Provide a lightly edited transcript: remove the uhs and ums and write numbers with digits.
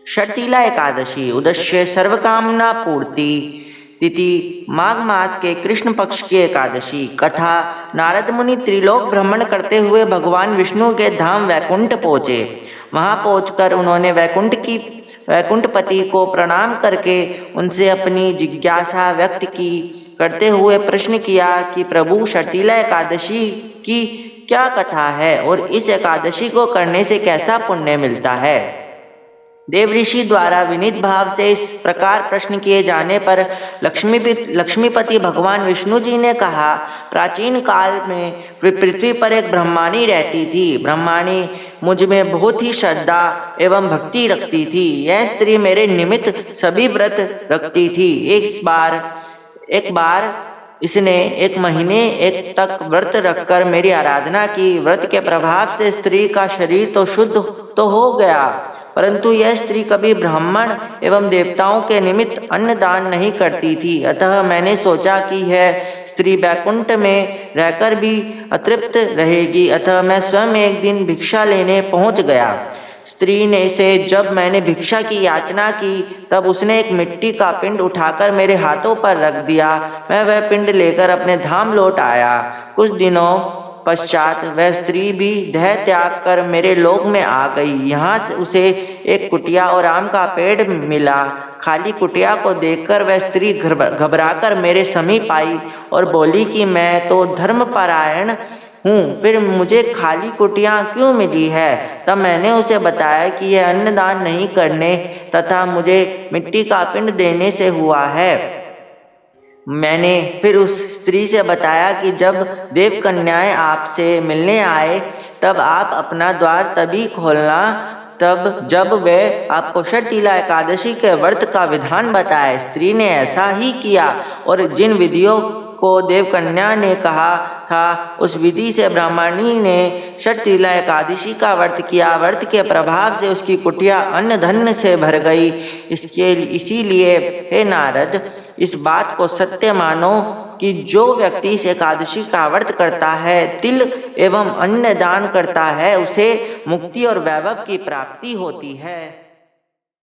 षटीला एकादशी उद्देश्य सर्वकामना पूर्ति। तिथि माघ मास के कृष्ण पक्ष की एकादशी। कथा नारद मुनि त्रिलोक भ्रमण करते हुए भगवान विष्णु के धाम वैकुंठ पहुँचे। वहां पहुंचकर उन्होंने वैकुंठपति को प्रणाम करके उनसे अपनी जिज्ञासा व्यक्त की। करते हुए प्रश्न किया कि प्रभु, षटीला एकादशी की क्या कथा है और इस एकादशी को करने से कैसा पुण्य मिलता है। देव ऋषि द्वारा विनीत भाव से इस प्रकार प्रश्न किए जाने पर लक्ष्मीपति भगवान विष्णु जी ने कहा, प्राचीन काल में पृथ्वी पर एक ब्रह्माणी रहती थी। ब्रह्माणी मुझ में बहुत ही श्रद्धा एवं भक्ति रखती थी। यह स्त्री मेरे निमित्त सभी व्रत रखती थी। एक बार इसने 1 महीने तक व्रत रखकर मेरी आराधना की। व्रत के प्रभाव से स्त्री का शरीर तो शुद्ध तो हो गया, परंतु यह स्त्री कभी ब्राह्मण एवं देवताओं के निमित्त अन्न दान नहीं करती थी। अतः मैंने सोचा कि यह स्त्री वैकुंठ में रहकर भी अतृप्त रहेगी। अतः मैं स्वयं एक दिन भिक्षा लेने पहुंच गया। स्त्री ने से जब मैंने भिक्षा की याचना की, तब उसने एक मिट्टी का पिंड उठाकर मेरे हाथों पर रख दिया। मैं वह पिंड लेकर अपने धाम लौट आया। कुछ दिनों पश्चात वह स्त्री भी देह त्याग कर मेरे लोक में आ गई। यहाँ से उसे एक कुटिया और आम का पेड़ मिला। खाली कुटिया को देखकर वह स्त्री घबराकर मेरे समीप आई और बोली कि मैं तो धर्मपरायण हूँ, फिर मुझे खाली कुटिया क्यों मिली है। तब मैंने उसे बताया कि यह अन्नदान नहीं करने तथा मुझे मिट्टी का पिंड देने से हुआ है। मैंने फिर उस स्त्री से बताया कि जब देव कन्याएं आपसे मिलने आए तब आप अपना द्वार तभी खोलना जब वे आपको षटीला एकादशी के व्रत का विधान बताए। स्त्री ने ऐसा ही किया और जिन विधियों को देवकन्या ने कहा था उस विधि से ब्राह्मणी ने षटीला एकादशी का व्रत किया। व्रत के प्रभाव से उसकी कुटिया अन्न धन से भर गई। इसीलिए हे नारद, इस बात को सत्य मानो कि जो व्यक्ति इस एकादशी का व्रत करता है, तिल एवं अन्न दान करता है, उसे मुक्ति और वैभव की प्राप्ति होती है।